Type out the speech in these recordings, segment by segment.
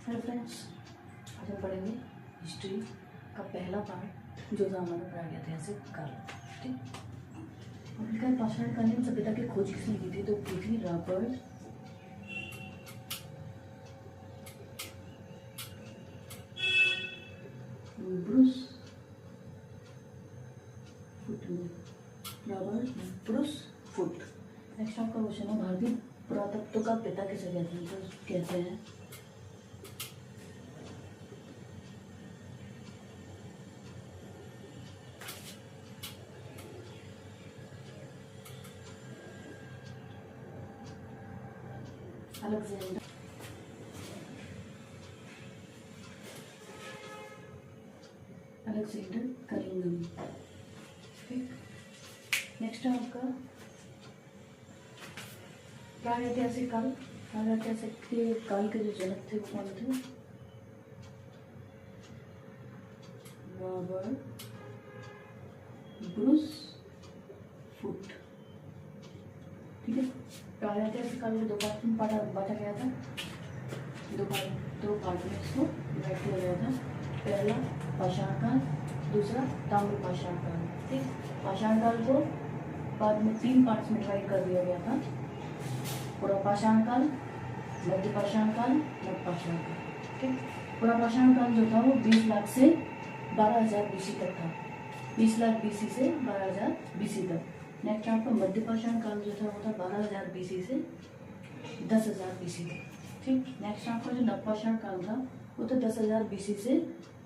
Hello friends, आज हम पढ़ेंगे हिस्ट्री का पहला पार्ट जो हमारा पढ़ा गया था ऐसे काल। ठीक, अफ्रीकन पाषाणकालीन सभ्यता की खोज किसने की थी? तो की थी रॉबर्ट ब्रूस फुट ने। Robert Bruce foot. नेक्स्ट आपका क्वेश्चन है, भारतीय पुरातत्व का पिता किसे कहते हैं? तो कहते हैं अलेक्जेंडर कलिंगम। ठीक, नेक्स्ट है आपका प्रागैतिहासिक काल। प्रागैतिहासिक के काल के जो जनक थे वो कौन थे? Robert Bruce foot. ठीक है, प्रागैतिहासिक काल में दो पार्ट में बांटा गया था। दो पार्ट में इसको डिवाइड किया गया था। पहला पाषाण काल, दूसरा ताम्र पाषाण काल। ठीक, पाषाण काल को बाद में 3 पार्ट्स में डिवाइड कर दिया गया था। पुरा पाषाण काल, मध्य पाषाण काल, नव पाषाण काल। ठीक, पुरा पाषाण काल जो था वो 20 लाख से 12,000 BC तक था। 20 लाख BC से 12,000 BC तक। नेक्स्ट आपका मध्य पाषाण काल जो था वो था 12,000 BC से 10,000 BC तक। ठीक, नेक्स्ट आपका जो नव पाषाण काल था वो था 10,000 BC से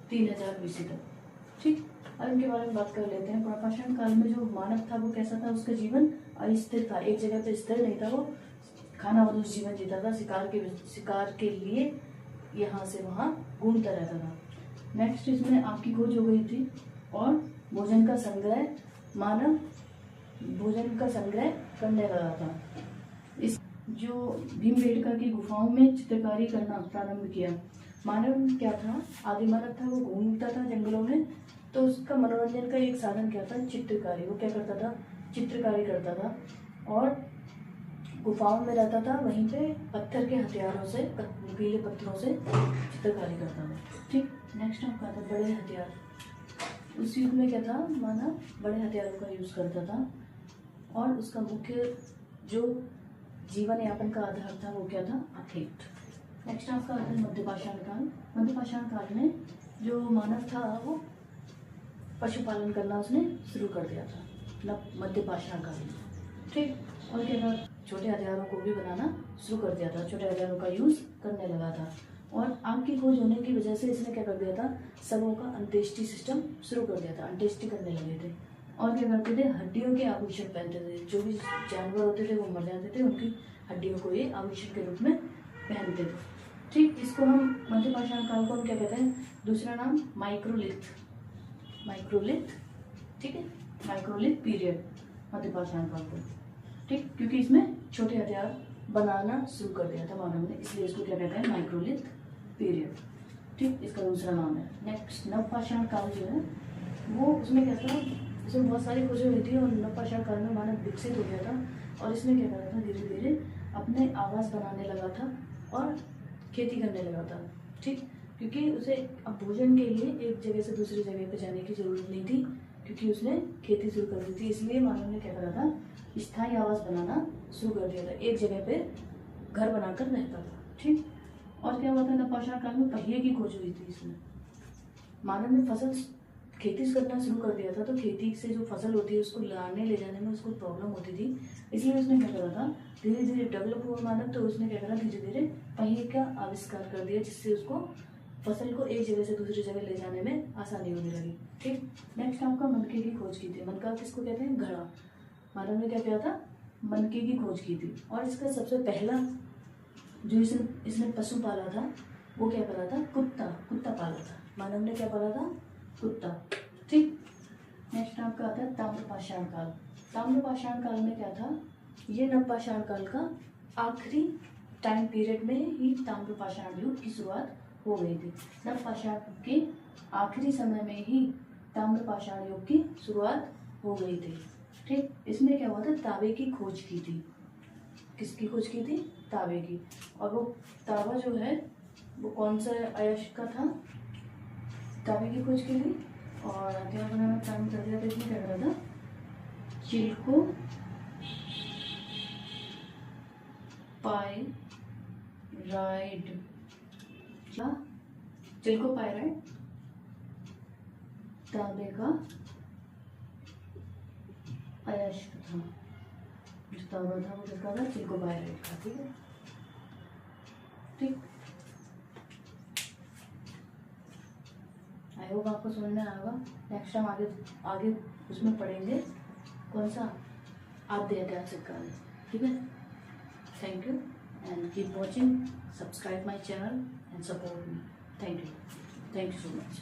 3,000 BC तक। ठीक, अब इनके बारे में बात कर लेते हैं। पुरापाषाण काल में जो मानव था वो कैसा था? उसका जीवन अस्थिर था, एक जगह पे स्थिर नहीं था। वो खानाबदोश जीवन जीता था, शिकार के लिए यहाँ से वहाँ घूमता रहता था। नेक्स्ट इसमें आग की खोज हो गई थी और भोजन का संग्रह, मानव भोजन का संग्रह करने लगा था। इस जो भीमबेटका की गुफाओं में चित्रकारी करना प्रारंभ किया। मानव क्या था? आदि मानव था, वो घूमता था जंगलों में, तो उसका मनोरंजन का एक साधन क्या था? चित्रकारी। वो क्या करता था? चित्रकारी करता था और गुफाओं में रहता था, वहीं पे पत्थर के हथियारों से, नुकीले पत्थरों से चित्रकारी करता था। ठीक, नेक्स्ट आपका था बड़े हथियार। उस युग में क्या था? मानव बड़े हथियारों का यूज करता था और उसका मुख्य जो जीवन यापन का आधार था वो क्या था? आखेट। नेक्स्ट आपका आता है मध्य पाषाण काल। मध्य पाषाण काल में जो मानव था वो पशुपालन करना उसने शुरू कर दिया था मध्य पाषाण काल में। ठीक, और क्या था? छोटे हथियारों को भी बनाना शुरू कर दिया था, छोटे हथियारों का यूज करने लगा था। और आग की खोज होने की वजह से इसने क्या कर दिया था? सबों का अंत्येष्टि सिस्टम शुरू कर दिया था, अंत्येष्टि करने लगे थे। और क्या करते थे? हड्डियों के आभूषण पहनते थे। जो भी जानवर होते थे वो मर जाते थे, उनकी हड्डियों को ये आभूषण के रूप में पहनते थे। ठीक, इसको हम मध्य पाषाण काल को हम क्या कहते हैं? दूसरा नाम माइक्रोलिथ। ठीक है, माइक्रोलिथ पीरियड मध्य पाषाण काल को। ठीक, क्योंकि इसमें छोटे हथियार बनाना शुरू कर दिया था मानव ने, इसलिए इसको क्या कहते हैं? Microlith period. ठीक, इसका दूसरा नाम है। नेक्स्ट नव पाषाण काल जो है वो, उसमें क्या था? इसमें बहुत सारी खोजें हुई थी और नव पाषाण काल में मानव विकसित हो गया था और इसमें क्या करा था? धीरे धीरे अपने आवास बनाने लगा था और खेती करने लगा था। ठीक, क्योंकि उसे अब भोजन के लिए एक जगह से दूसरी जगह पे जाने की जरूरत नहीं थी, क्योंकि उसने खेती शुरू कर दी थी। इसलिए मानव ने क्या करा था? स्थायी आवास बनाना शुरू कर दिया था, एक जगह पे घर बनाकर रहता था। ठीक, और क्या हुआ था? नवपाषाण काल में पहिए की खोज हुई थी। इसमें मानव ने खेती करना शुरू कर दिया था, तो खेती से जो फसल होती है उसको लाने ले जाने में उसको प्रॉब्लम होती थी, इसलिए उसने क्या करा था? धीरे धीरे डेवलप हुआ मानव, तो उसने क्या करा? धीरे धीरे पहिए का आविष्कार कर दिया, जिससे उसको फसल को एक जगह से दूसरी जगह ले जाने में आसानी होने लगी। ठीक, नेक्स्ट आपका मनके की खोज की थी। मनका किसको कहते हैं? घड़ा। मानव ने क्या किया था? मनके की खोज की थी और इसका सबसे पहला जो इसने पशु पाला था वो क्या पाला था? कुत्ता पाला था। मानव ने क्या पाला था? कुत्ता। ठीक, नेक्स्ट आपका आता है ताम्रपाषाण काल। ताम्रपाषाण काल में क्या था? ये नवपाषाण काल का आखिरी टाइम पीरियड में ही ताम्रपाषाण युग की शुरुआत हो गई थी। नवपाषाण के आखिरी समय में ही ताम्रपाषाण युग की शुरुआत हो गई थी। ठीक, इसमें क्या हुआ था? तांबे की खोज की थी। किसकी खोज की थी? तांबे की। और वो तांबा जो है वो कौन सा आयश का था, ताबे की खोज के लिए। और अकेला बनाना काम कर दिया तो इसमें क्या करा था, चिल्को पाइराइड, क्या चिल्को पाइराइड तांबे का अयस्क था, जो तांबा था वो किसका था, चिल्को पाइराइड का। ठीक है, ठीक। आई होप आपको समझ में आएगा। नेक्स्ट टाइम आगे आगे उसमें पढ़ेंगे कौन सा, आद्य ऐतिहासिक काल। ठीक है, thank you and keep watching, subscribe my channel and support me. Thank you so much.